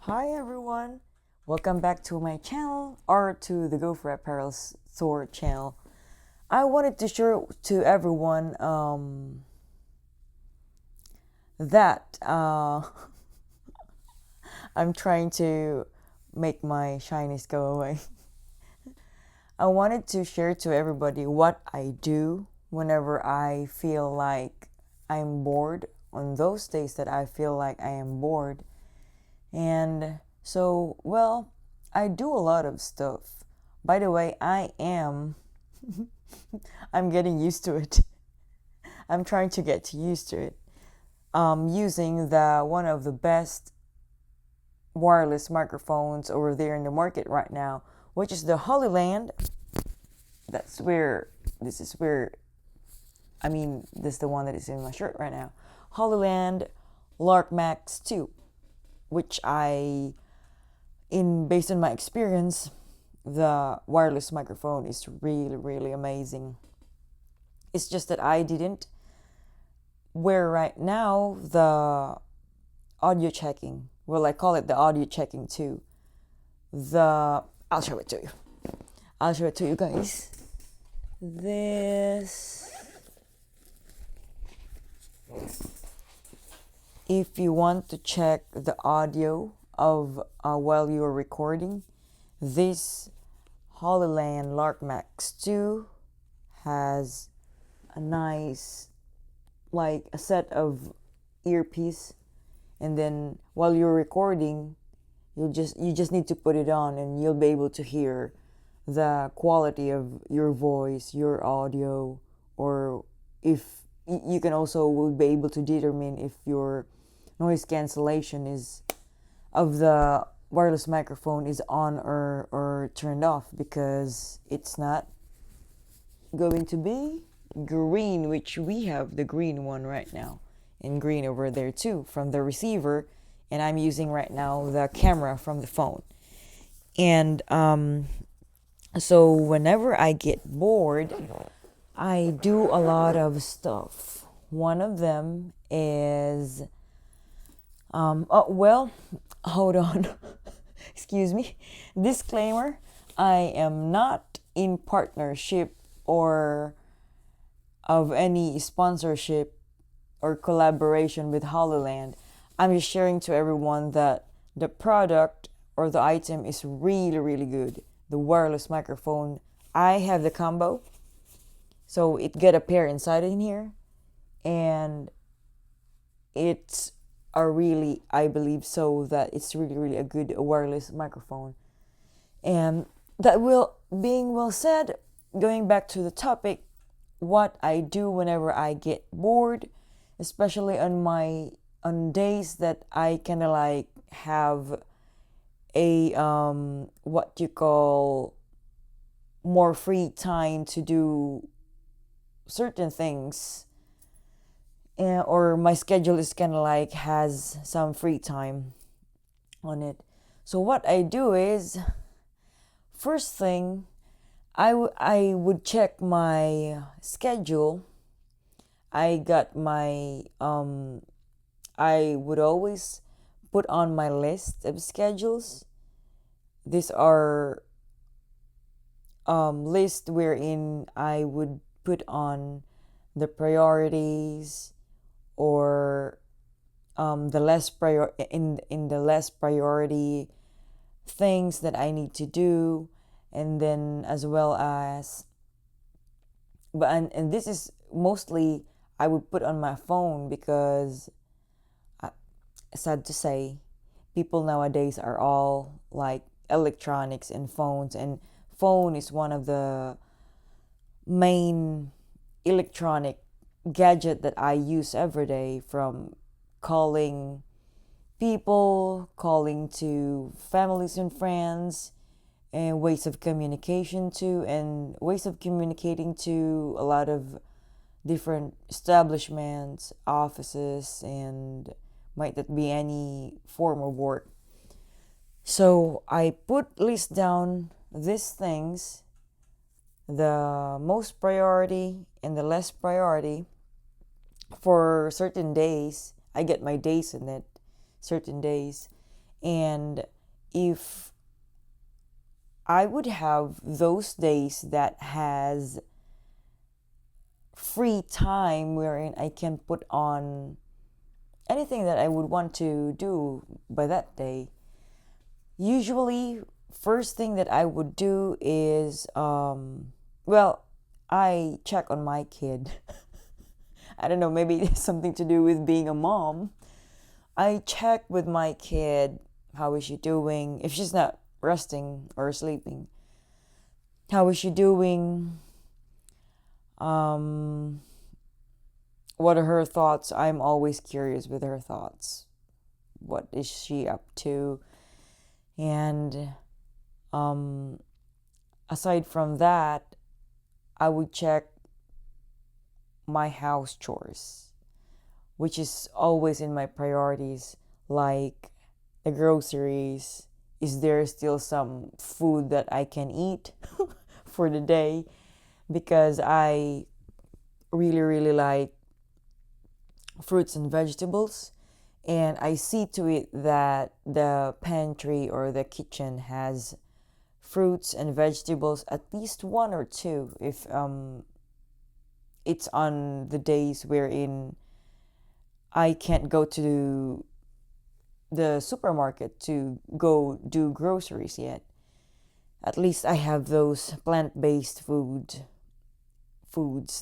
Hi everyone, welcome back to my channel or to the Go for Apparel Store channel. I wanted to share to everyone that I'm trying to make my shyness go away. I wanted to share to everybody what I do whenever I feel like I'm bored, on those days that I feel like I am bored. And so, well, I do a lot of stuff. By the way, I'm getting used to it. I'm trying to get used to it. Using the one of the best wireless microphones over there in the market right now, which is the Hollyland. This is where, this is the one that is in my shirt right now. Hollyland Lark Max 2, which based on my experience, the wireless microphone is really, really amazing. It's just that I didn't wear right now the audio checking. Well, I call it the audio checking too. I'll show it to you. I'll show it to you guys. This, if you want to check the audio of while you are recording, this Hollyland Lark Max 2 has a nice, like a set of earpiece, and then while you're recording, you just need to put it on and you'll be able to hear the quality of your voice, your audio, or if you can also will be able to determine if your noise cancellation is of the wireless microphone is on or turned off, because it's not going to be green, which we have the green one right now, and green over there too from the receiver, and I'm using right now the camera from the phone. And so whenever I get bored, I do a lot of stuff. One of them is hold on. Excuse me. Disclaimer, I am not in partnership or of any sponsorship or collaboration with Hollyland. I'm just sharing to everyone that the product or the item is really, really good. The wireless microphone, I have the combo, so it get a pair inside in here, and it's I believe so that it's really, really a good wireless microphone. And that will being well said, going back to the topic, what I do whenever I get bored, especially on days that I kind of like have a what you call more free time to do certain things, or my schedule is kind of like has some free time on it. So what I do is, first thing, I would check my schedule. I got my I would always put on my list of schedules. These are list wherein I would put on the priorities, or the less in the less priority things that I need to do, and then as well as, and this is mostly I would put on my phone, because sad to say, people nowadays are all like electronics and phones, and phone is one of the main electronic gadget that I use every day, from calling people, calling to families and friends, and ways of communication to, and ways of communicating to a lot of different establishments, offices, and might that be any form of work. So I list down these things, the most priority and the less priority, for certain days. I get my days in it, certain days. And if I would have those days that has free time wherein I can put on anything that I would want to do by that day, usually first thing that I would do is well, I check on my kid. I don't know, maybe it's something to do with being a mom. I check with my kid, how is she doing? If she's not resting or sleeping, how is she doing? Um, what are her thoughts? I'm always curious with her thoughts. What is she up to? And um, aside from that, I would check my house chores, which is always in my priorities, like the groceries. Is there still some food that I can eat for the day? Because I really, really like fruits and vegetables. And I see to it that the pantry or the kitchen has fruits and vegetables, at least one or two, if it's on the days wherein I can't go to the supermarket to go do groceries yet. At least I have those plant-based foods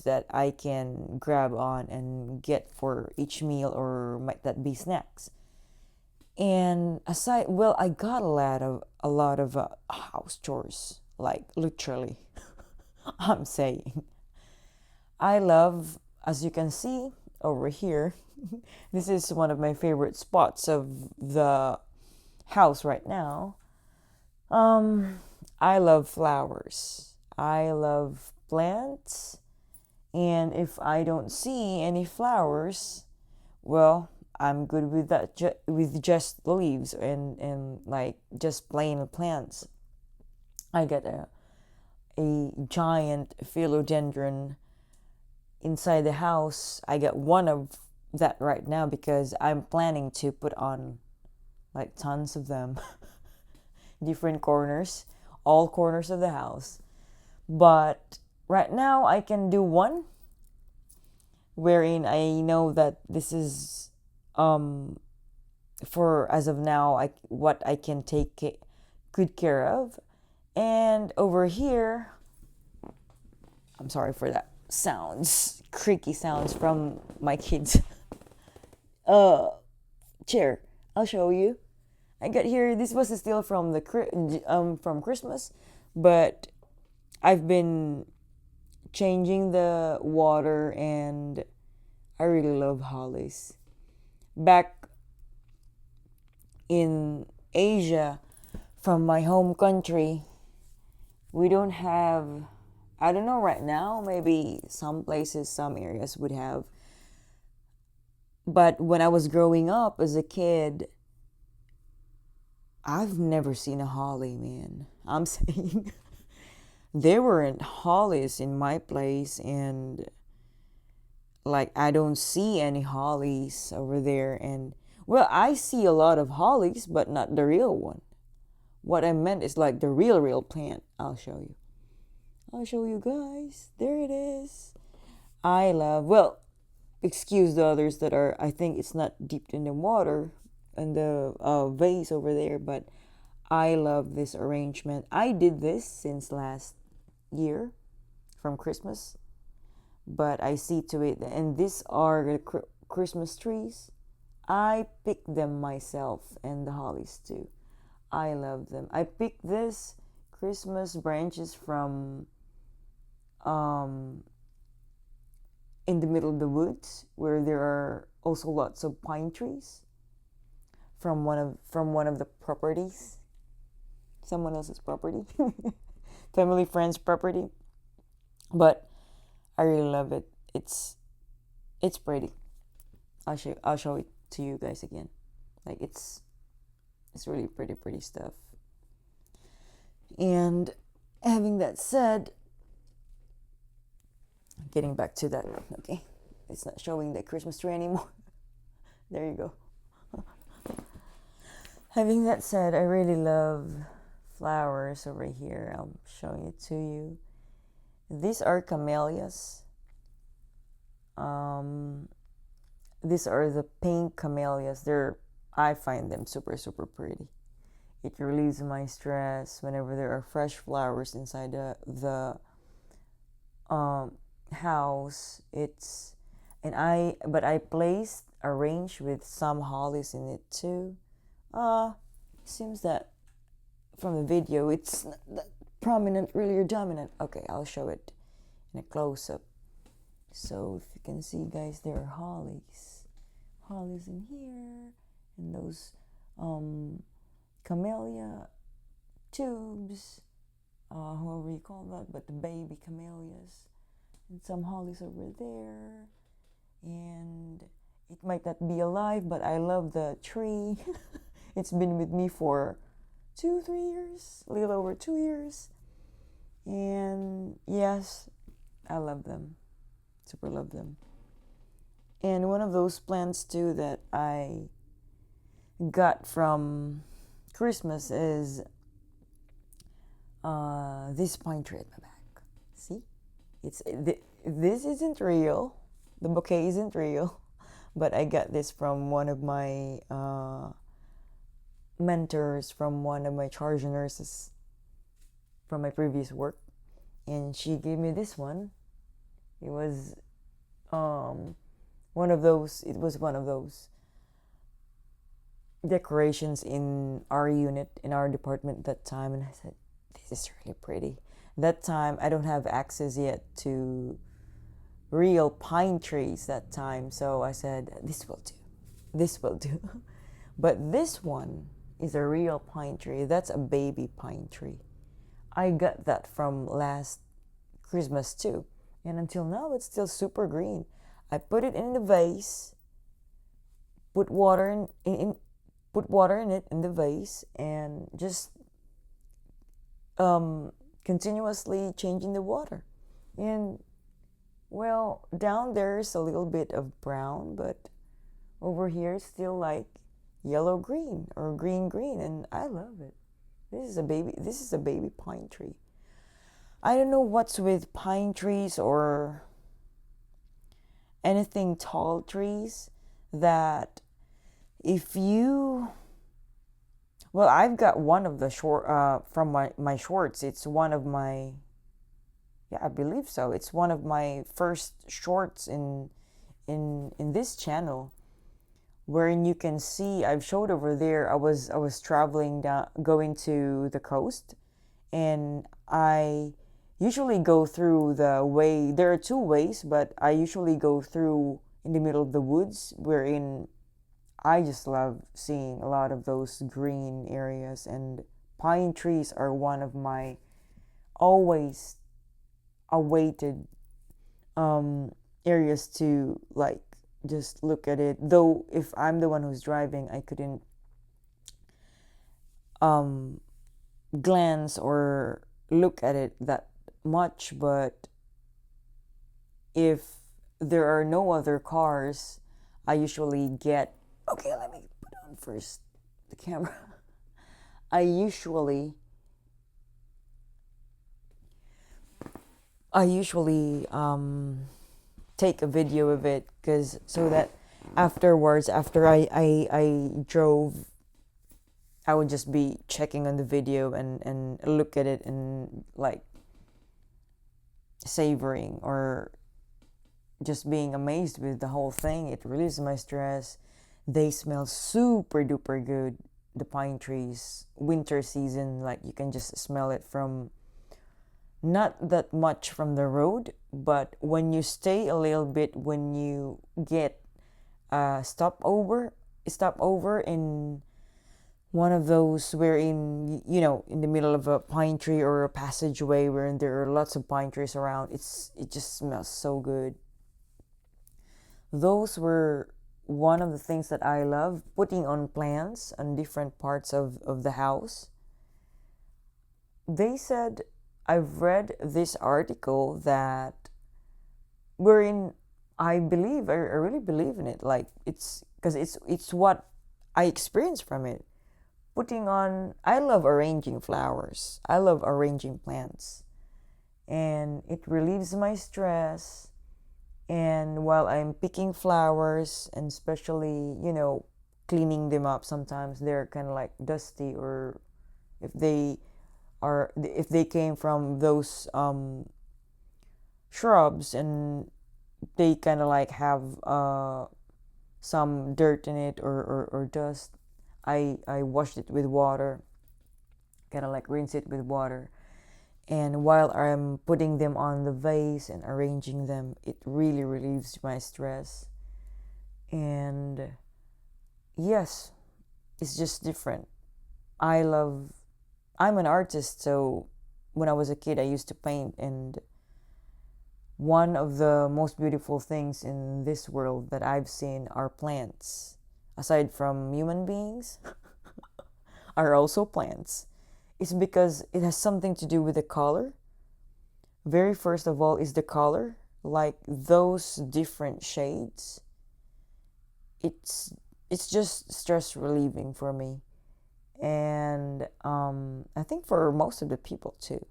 that I can grab on and get for each meal, or might that be snacks. And aside, well, I got a lot of house chores, like literally. I'm saying I love, as you can see over here, this is one of my favorite spots of the house right now. Um, I love flowers. I love plants. And if I don't see any flowers, well, I'm good with that, with just leaves and like just plain plants. I get a giant philodendron inside the house. I get one of that right now because I'm planning to put on like tons of them, different corners, all corners of the house. But right now I can do one wherein I know that this is for as of now what I can take good care of. And over here, I'm sorry for that sounds, creaky sounds from my kids uh chair. I'll show you. I got here, this was still from the from Christmas, but I've been changing the water, and I really love hollies. Back in Asia, from my home country, we don't have, I don't know right now, maybe some places, some areas would have. But when I was growing up as a kid, I've never seen a holly, man. I'm saying there weren't hollies in my place, and like I don't see any hollies over there. And well, I see a lot of hollies, but not the real one. What I meant is like the real plant. I'll show you guys. There it is. I love, well, excuse the others that are, I think it's not dipped in the water and the vase over there, but I love this arrangement. I did this since last year from Christmas, but I see to it, and these are the Christmas trees. I picked them myself, and the hollies too. I love them. I picked this Christmas branches from um in the middle of the woods where there are also lots of pine trees from one of the properties, someone else's property, family friends property. But I really love it. It's pretty. I'll show it to you guys again. Like it's really pretty stuff. And having that said, getting back to that, okay, it's not showing the Christmas tree anymore. There you go. Having that said, I really love flowers over here. I'm showing it to you. These are camellias. Um, these are the pink camellias. I find them super super pretty. It relieves my stress whenever there are fresh flowers inside the house. It's and I placed arranged with some hollies in it too. Seems that from the video it's not that prominent really or dominant. Okay, I'll show it in a close-up. So if you can see, guys, there are hollies in here, and those camellia tubes, however you call that, but the baby camellias, and some hollies over there, and it might not be alive, but I love the tree. It's been with me for 2-3 years, a little over 2 years, and yes, I love them, super love them. And one of those plants too that I got from Christmas is this pine tree at my back. See, this isn't real. The bouquet isn't real, but I got this from one of my mentors, from one of my charge nurses from my previous work, and she gave me this one. It was one of those. It was one of those decorations in our unit, in our department that time, and I said, this is really pretty. That time I don't have access yet to real pine trees that time, so I said, this will do. But this one is a real pine tree. That's a baby pine tree. I got that from last Christmas too, and until now it's still super green. I put it in the vase, put water in it in the vase, and just continuously changing the water. And well, down there's a little bit of brown, but over here it's still like yellow green or green green, and I love it. This is a baby pine tree. I don't know what's with pine trees or anything tall trees that if you, well, I've got one of the short from my shorts. It's one of my, yeah, I believe so. It's one of my first shorts in this channel, wherein you can see I've showed over there. I was traveling down, going to the coast, and I usually go through the way. There are two ways, but I usually go through in the middle of the woods, wherein I just love seeing a lot of those green areas, and pine trees are one of my always awaited areas to like just look at it. Though if I'm the one who's driving, I couldn't glance or look at it that much, but if there are no other cars, I usually get, okay, let me put on first the camera. I usually take a video of it, because so that afterwards, after I drove, I would just be checking on the video and look at it and like savoring or just being amazed with the whole thing. It relieves my stress. They smell super duper good, the pine trees. Winter season, like you can just smell it from not that much from the road, but when you stay a little bit, when you get stop over in one of those wherein, you know, in the middle of a pine tree or a passageway where there are lots of pine trees around, it just smells so good. Those were one of the things that I love, putting on plants on different parts of the house. They said, I've read this article that wherein I really believe in it. Like it's because it's what I experienced from it. I love arranging flowers. I love arranging plants. And it relieves my stress. And while I'm picking flowers and especially, cleaning them up, sometimes they're kind of like dusty, or if they came from those shrubs and they kind of like have some dirt in it, or dust, I washed it with water, kind of like rinse it with water. And while I'm putting them on the vase and arranging them, it really relieves my stress. And yes, it's just different. I'm an artist, so when I was a kid, I used to paint. And one of the most beautiful things in this world that I've seen are plants. Aside from human beings, are also plants. It's because it has something to do with the color. Very first of all is the color, like those different shades. It's just stress relieving for me, and I think for most of the people too.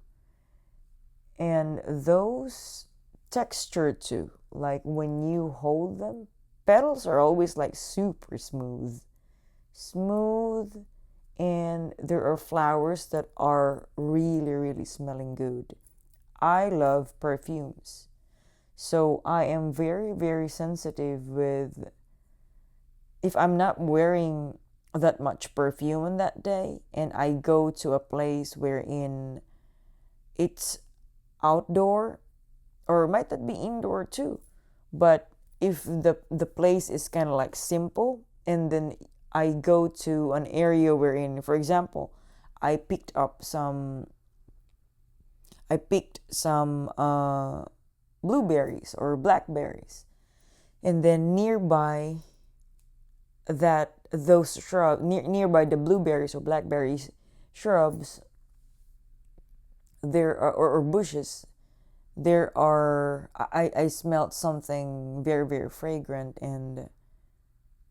And those texture too, like when you hold them, petals are always like super smooth, and there are flowers that are really, really smelling good. I love perfumes. So I am very, very sensitive with if I'm not wearing that much perfume on that day and I go to a place wherein it's outdoor, or might that be indoor too. But if the place is kind of like simple, and then I go to an area wherein, for example, I picked up some I picked some blueberries or blackberries, and then nearby the blueberries or blackberries shrubs, there are, or bushes, there are I smelled something very, very fragrant, and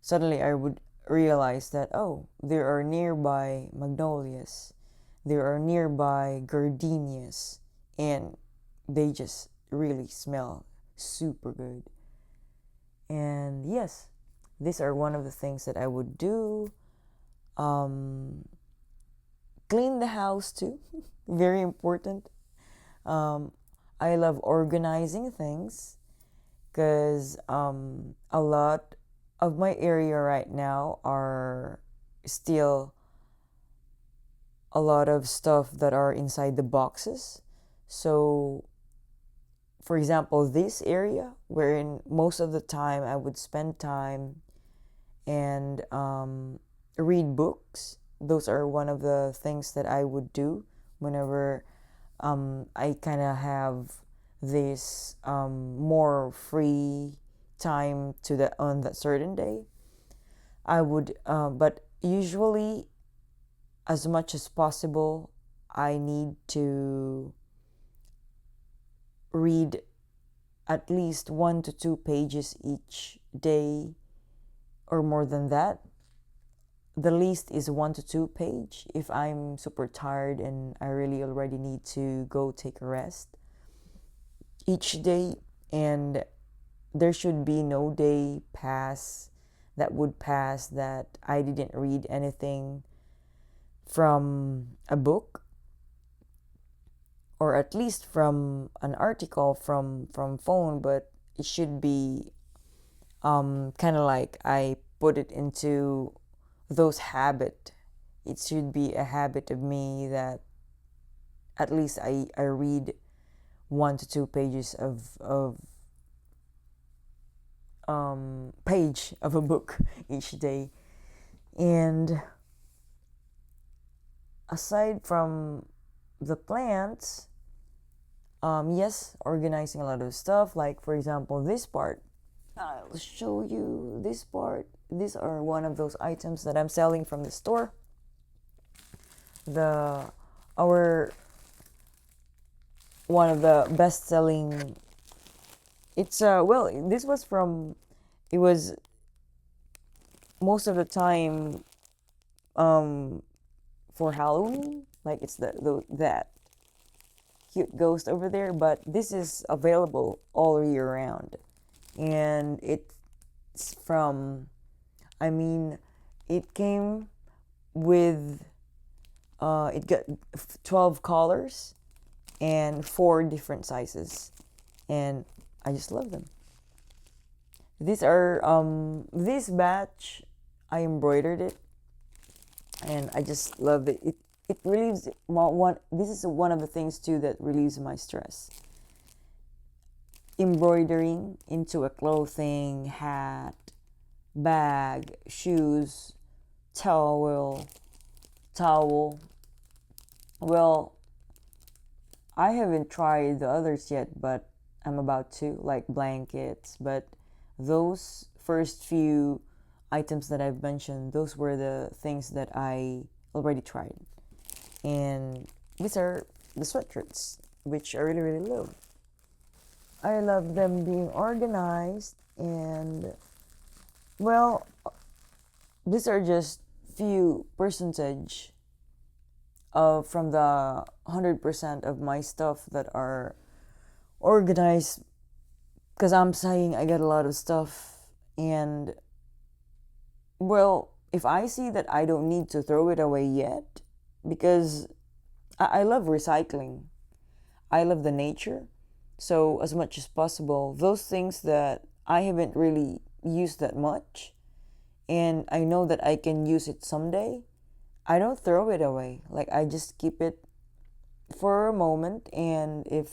suddenly I would realize that, oh, there are nearby magnolias, there are nearby gardenias, and they just really smell super good. And yes, these are one of the things that I would do. um, Clean the house too. Very important. um, I love organizing things, because a lot of my area right now are still a lot of stuff that are inside the boxes. So, for example, this area wherein most of the time I would spend time and read books, those are one of the things that I would do whenever I kind of have this more free time on that certain day. I would, but usually, as much as possible, I need to read at least 1 to 2 pages each day, or more than that. The least is 1 to 2 page if I'm super tired and I really already need to go take a rest each day. And there should be no day that would pass that I didn't read anything from a book, or at least from an article from phone. But it should be kind of like I put it into those habit. It should be a habit of me that at least I read 1 to 2 pages of page of a book each day. And aside from the plants, yes, organizing a lot of stuff, like for example this part. I'll show you this part. These are one of those items that I'm selling from the store. Our one of the best selling, it's well, this was from, it was most of the time for Halloween, like it's that cute ghost over there, but this is available all year round. And it's from, I mean, it came with, it got 12 colors and 4 different sizes. And I just love them. These are, this batch, I embroidered it. And I just love it. It relieves this is one of the things too that relieves my stress. Embroidering into a clothing, hat, bag, shoes, towel. Well, I haven't tried the others yet, but I'm about to, like blankets. But those first few items that I've mentioned, those were the things that I already tried. And these are the sweatshirts, which I really, really love. I love them being organized, and well, these are just few percentage of from the 100% of my stuff that are organized, because I'm saying I got a lot of stuff. And well, if I see that I don't need to throw it away yet, because I love recycling, I love the nature. So as much as possible, those things that I haven't really used that much, and I know that I can use it someday, I don't throw it away. Like I just keep it for a moment, and if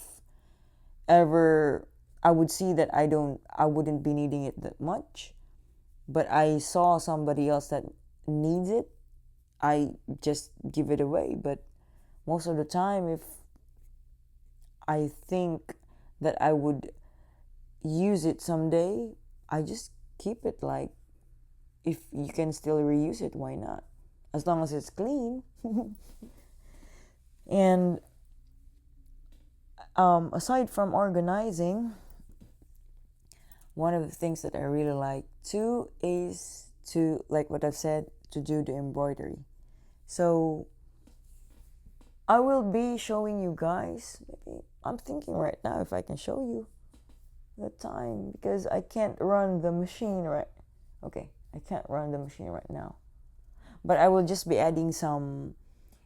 ever I would see that I wouldn't be needing it that much, but I saw somebody else that needs it, I just give it away. But most of the time, if I think that I would use it someday, I just keep it. Like, if you can still reuse it, why not? As long as it's clean. And aside from organizing, one of the things that I really like too is to, like what I've said, to do the embroidery. So I will be showing you guys. Maybe I'm thinking right now if I can show you the time, because I can't run the machine right. Okay, I can't run the machine right now. But I will just be adding some.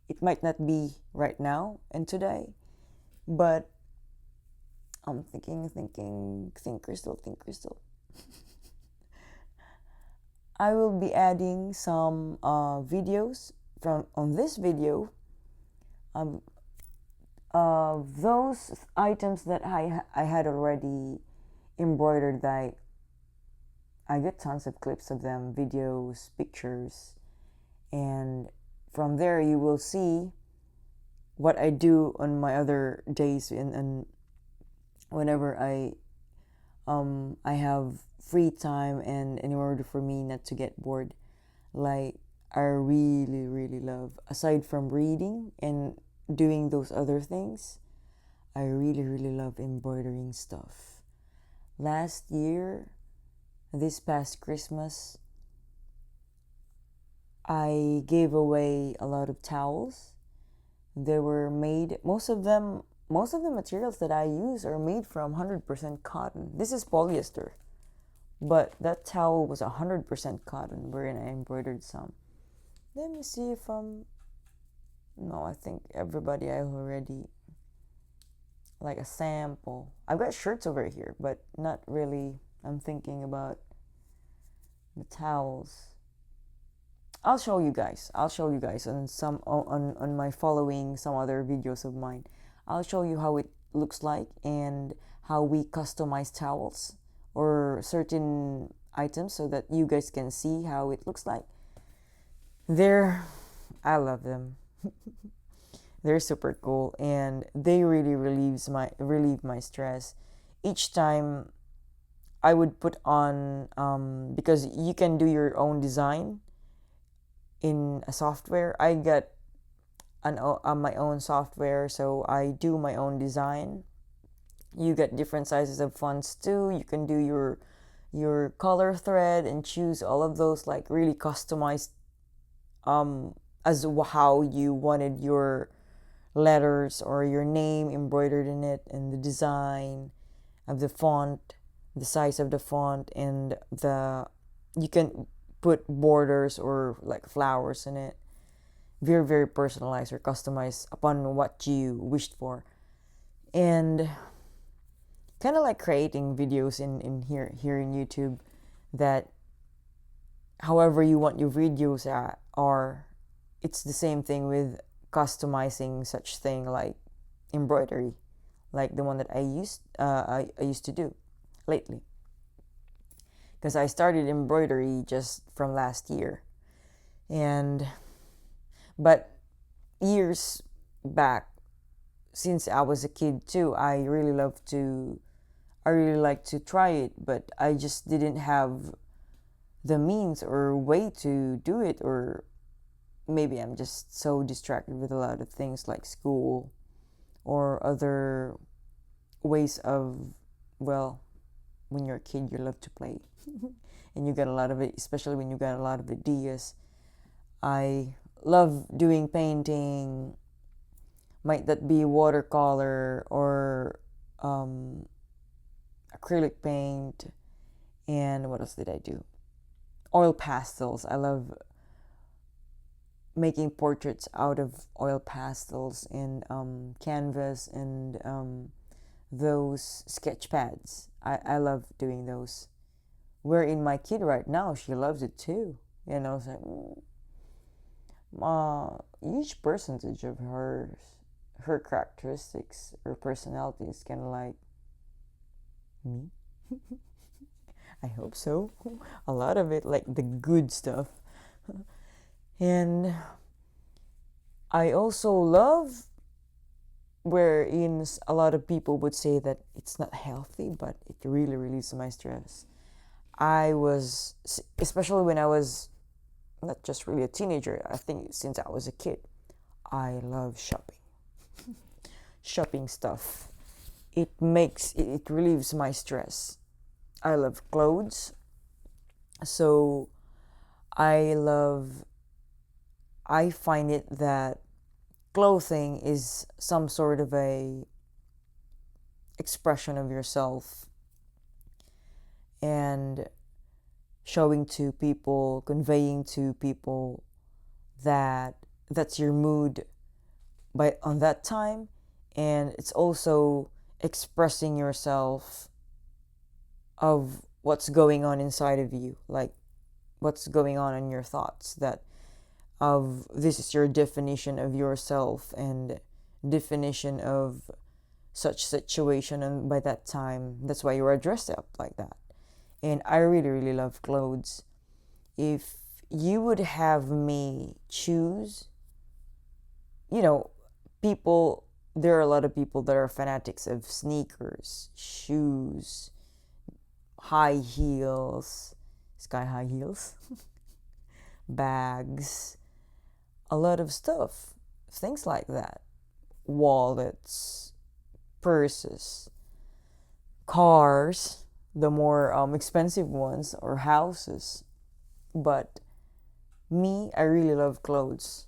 It might not be right now and today, but I'm thinking, think crystal. I will be adding some videos from on this video of those items that I had already embroidered. That I get tons of clips of them, videos, pictures, and from there you will see what I do on my other days, and whenever I have free time, and in order for me not to get bored. Like, I really, really love, aside from reading and doing those other things, I really, really love embroidering stuff. Last year, this past Christmas, I gave away a lot of towels. They were made, most of the materials that I use are made from 100% cotton. This is polyester, but that towel was 100% cotton, wherein I embroidered some. Let me see if no, I think everybody I already, like a sample. I've got shirts over here, but not really. I'm thinking about the towels. I'll show you guys on some on my following some other videos of mine. I'll show you how it looks like and how we customize towels or certain items so that you guys can see how it looks like. I love them. They're super cool, and they really relieve my stress. Each time I would put on, because you can do your own design in a software. I got my own software, so I do my own design. You get different sizes of fonts too. You can do your color thread and choose all of those, like really customized as how you wanted your letters or your name embroidered in it, and the design of the font, the size of the font, and the you can put borders or like flowers in it. Very, very personalized or customized upon what you wished for. And kind of like creating videos in here in YouTube, that however you want your videos are, it's the same thing with customizing such thing like embroidery, like the one that I used to do lately, because I started embroidery just from last year. And but years back, since I was a kid too, I really like to try it, but I just didn't have the means or way to do it, or maybe I'm just so distracted with a lot of things like school or other ways of, well, when you're a kid, you love to play. And you get a lot of it, especially when you got a lot of ideas. I love doing painting, might that be watercolor or acrylic paint. And what else did I do? Oil pastels. I love making portraits out of oil pastels and canvas and those sketch pads. I love doing those. Wherein my kid right now, she loves it too. You know, it's like each percentage of her characteristics or personality is kind of like me. I hope so. A lot of it, like the good stuff. And I also love wherein a lot of people would say that it's not healthy, but it really relieves my stress. I was, especially when I was not just really a teenager, I think since I was a kid, I love shopping. Shopping stuff. It relieves my stress. I love clothes. So I find it that clothing is some sort of a expression of yourself, and showing to people, conveying to people that that's your mood by on that time. And it's also expressing yourself of what's going on inside of you, like what's going on in your thoughts, that of this is your definition of yourself and definition of such situation, and by that time that's why you are dressed up like that. And I really, really love clothes. If you would have me choose, you know, people, there are a lot of people that are fanatics of sneakers, shoes, high heels, sky high heels, bags, a lot of stuff, things like that, wallets, purses, cars, the more expensive ones, or houses. But me, I really love clothes.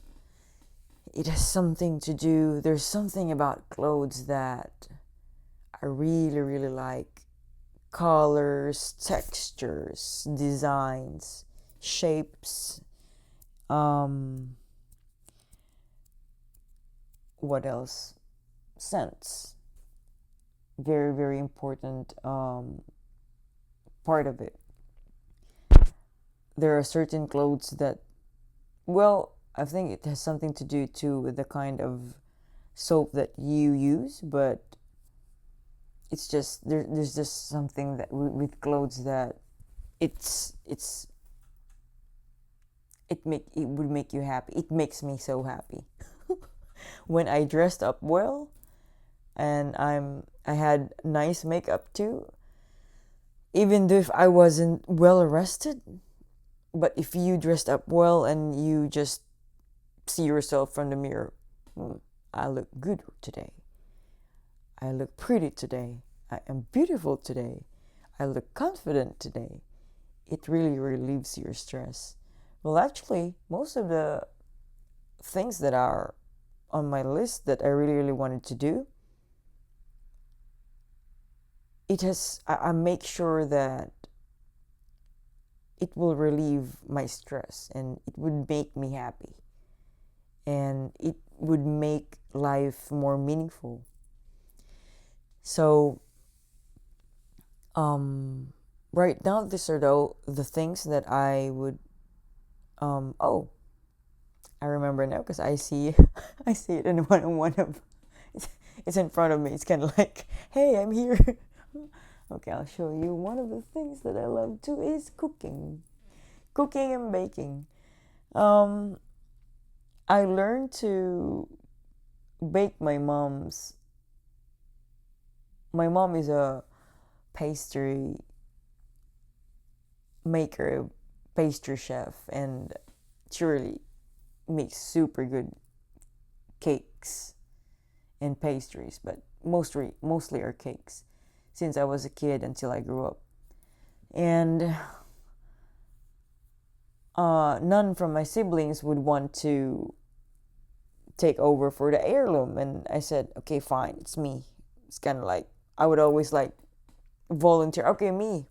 It has something to do, there's something about clothes that I really, really like. Colors, textures, designs, shapes, what else? Scents. Very, very important part of it. There are certain clothes that, well, I think it has something to do too with the kind of soap that you use, but it's just there's just something that with clothes that it would make you happy. It makes me so happy when I dressed up well, and I had nice makeup too. Even though if I wasn't well rested, but if you dressed up well and you just see yourself from the mirror, I look good today. I look pretty today. I am beautiful today. I look confident today. It really relieves your stress. Well, actually, most of the things that are on my list that I really, really wanted to do, I make sure that it will relieve my stress and it would make me happy and it would make life more meaningful. So, right now, these are the things that I would, oh, I remember now because I see, I see it in one of, it's in front of me. It's kind of like, hey, I'm here. Okay, I'll show you. One of the things that I love too is cooking and baking. Um, I learned to bake my mom's. My mom is a pastry maker, pastry chef, and she really makes super good cakes and pastries, but mostly are cakes since I was a kid until I grew up. And none from my siblings would want to take over for the heirloom, and I said, okay, fine, it's me. It's kind of like I would always like volunteer. Okay, me.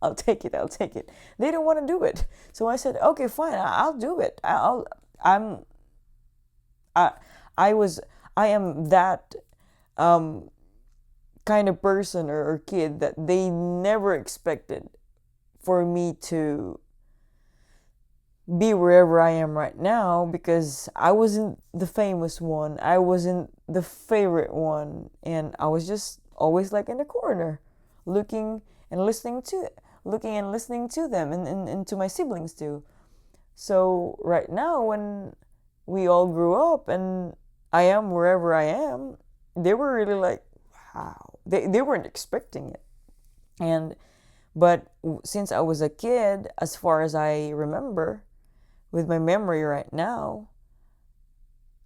I'll take it. I'll take it. They don't want to do it, so I said, okay, fine, I'll do it. I'm. I. I was. I am that kind of person or kid that they never expected for me to be wherever I am right now because I wasn't the famous one. I wasn't the favorite one. And I was just always like in the corner looking and listening to them and to my siblings too. So right now when we all grew up and I am wherever I am, they were really like, wow. They weren't expecting it. And but since I was a kid, as far as I remember, with my memory right now,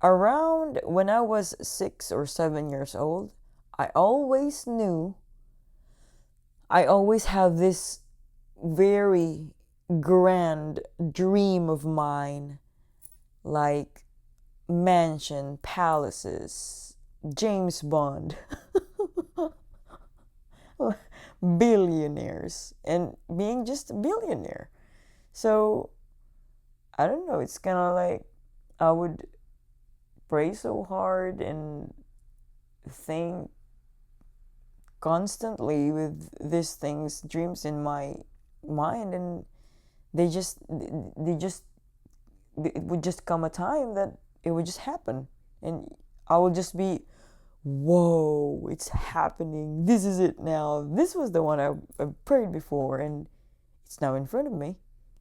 around when I was 6 or 7 years old, I always knew, I always have this very grand dream of mine, like mansion, palaces, James Bond, billionaires, and being just a billionaire. So I don't know, it's kind of like I would pray so hard and think constantly with these things, dreams in my mind, and they just, it would just come a time that it would just happen, and I would just be, whoa, it's happening. This is it now. This was the one I prayed before, and it's now in front of me,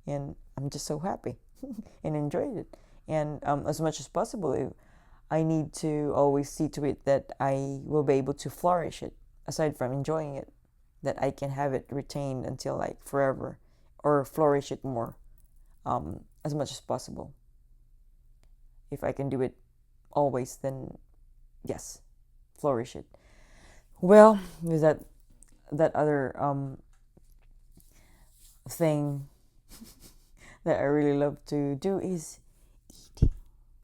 and I'm just so happy and enjoyed it. And as much as possible, I need to always see to it that I will be able to flourish it, aside from enjoying it, that I can have it retained until like forever, or flourish it more, as much as possible. If I can do it always, then yes, flourish it. Well, with that other thing that I really love to do is eating,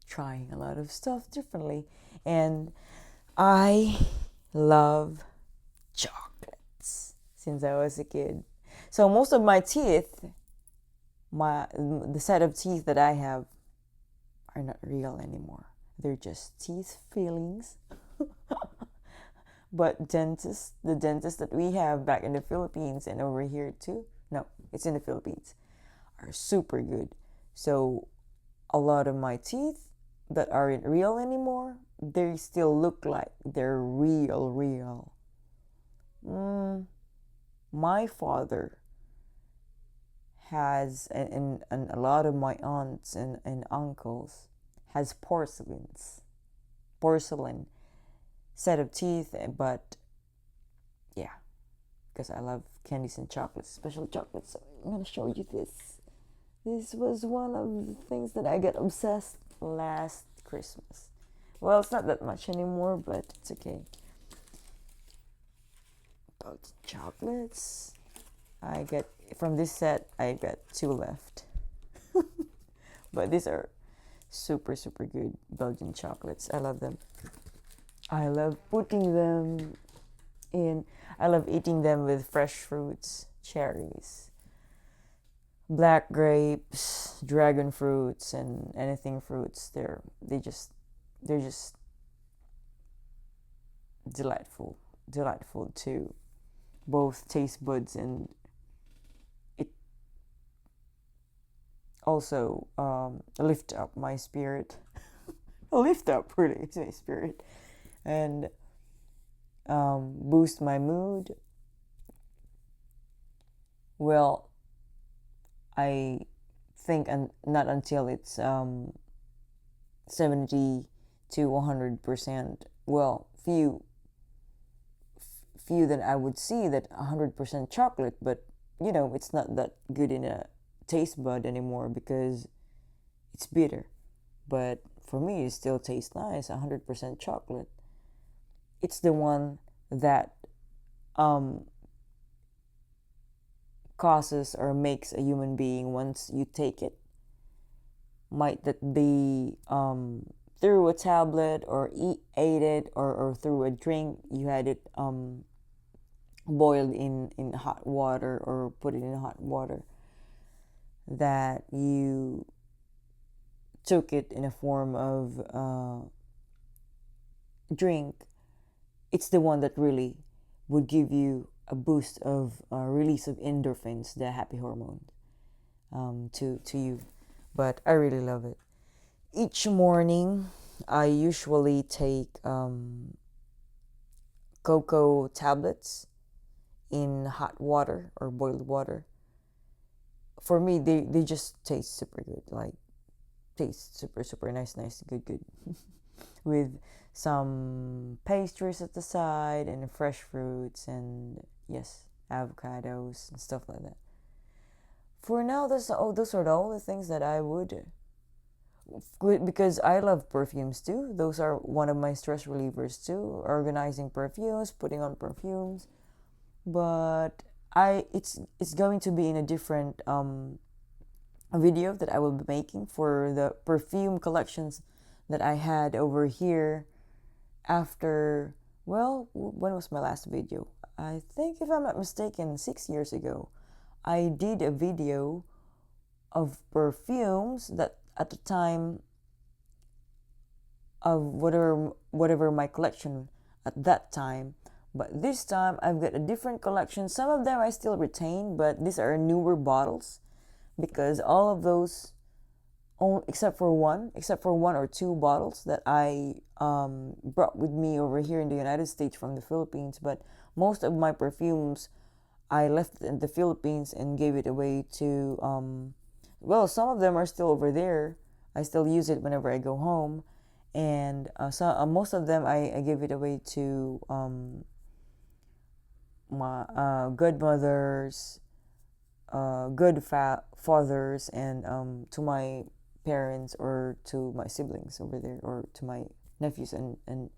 trying a lot of stuff differently, and I love chocolates since I was a kid. So most of my teeth, the set of teeth that I have, are not real anymore. They're just teeth fillings. But the dentist that we have back in the Philippines and over here too, no, it's in the Philippines, are super good. So a lot of my teeth that aren't real anymore, they still look like they're real. My father has, and a lot of my aunts and uncles has porcelain set of teeth, but yeah, because I love candies and chocolates, special chocolates. So I'm gonna show you this. This was one of the things that I got obsessed last Christmas. Well, it's not that much anymore, but it's okay. About chocolates, I get from this set, I got 2 left. But these are Super, super good Belgian chocolates. I love them. I love putting them in. I love eating them with fresh fruits, cherries, black grapes, dragon fruits, and anything fruits. They're just delightful, delightful to both taste buds, and it also lift up my spirit. Lift up really my spirit, and boost my mood. Well, I think not until it's 70 to 100%. Well, few that I would see that 100% chocolate, but it's not that good in a taste bud anymore because it's bitter. But for me, it still tastes nice. 100% chocolate. It's the one that causes or makes a human being once you take it. Might that be through a tablet or ate it, or through a drink you had it boiled in hot water or put it in hot water, that you took it in a form of drink. It's the one that really would give you a boost of release of endorphins, the happy hormone, to you. But I really love it. Each morning I usually take cocoa tablets in hot water or boiled water. For me, they just taste super good. Like, taste super, super nice, good. With some pastries at the side and fresh fruits and, yes, avocados and stuff like that. For now, those are the only things that I would, because I love perfumes too. Those are one of my stress relievers too. Organizing perfumes, putting on perfumes, but it's going to be in a different video that I will be making for the perfume collections that I had over here after, well, when was my last video? I think, if I'm not mistaken, 6 years ago. I did a video of perfumes that at the time of whatever my collection at that time. But this time I've got a different collection. Some of them I still retain, but these are newer bottles, because all of those, except for one or two bottles that I brought with me over here in the United States from the Philippines. But most of my perfumes I left in the Philippines and gave it away to, well, some of them are still over there. I still use it whenever I go home. And most of them I give it away to my good mothers, good fathers, and to my parents, or to my siblings over there, or to my nephews and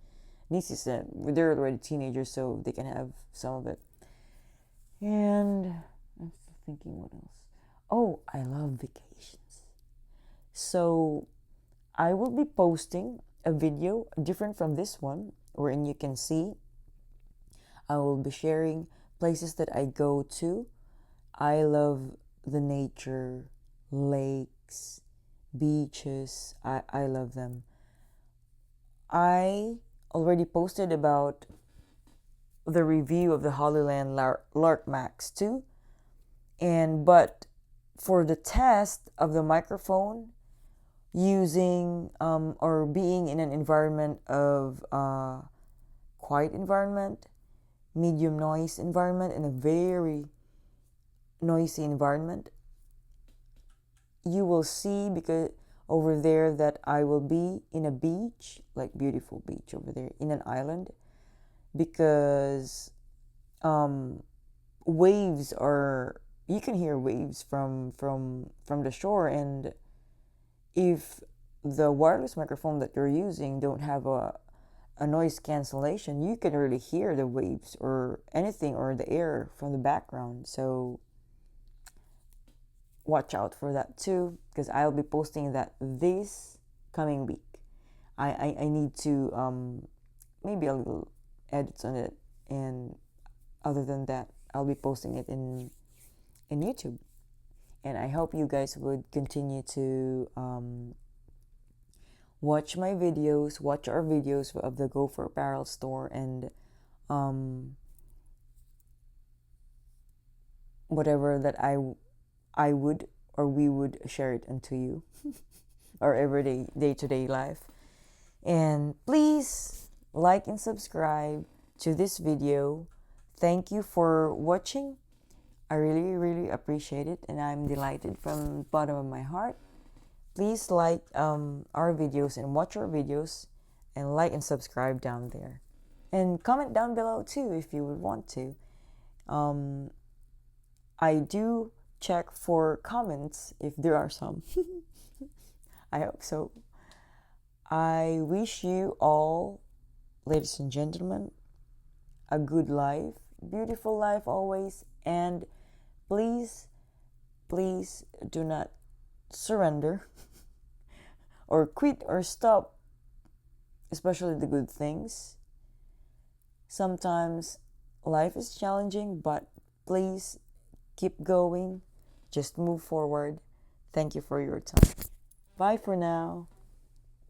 nieces. That they're already teenagers, so they can have some of it. And I'm thinking, what else? Oh, I love vacations. So I will be posting a video different from this one, wherein you can see I will be sharing places that I go to. I love the nature, lakes, beaches. I love them. I already posted about the review of the Hollyland Lark Max 2. But for the test of the microphone, using or being in an environment of quiet environment, medium noise environment, and a very noisy environment, you will see, because over there, that I will be in a beach, like beautiful beach over there in an island, because waves are, you can hear waves from the shore. And if the wireless microphone that you're using don't have a noise cancellation, you can really hear the waves or anything, or the air from the background. So watch out for that too, because I'll be posting that this coming week. I need to maybe a little edits on it, and other than that, I'll be posting it in YouTube. And I hope you guys would continue to watch my videos, watch our videos of the Gopher Apparel store, and whatever that I would or we would share it unto you, our everyday day-to-day life. And please like and subscribe to this video. Thank you for watching. I really appreciate it, and I'm delighted from the bottom of my heart. Please like our videos and watch our videos, and like and subscribe down there, and comment down below too if you would want to. I do check for comments if there are some. I hope so. I wish you all, ladies and gentlemen, a good life, beautiful life always, and please do not surrender or quit or stop, especially the good things. Sometimes life is challenging, but please keep going. Just move forward. Thank you for your time. Bye for now.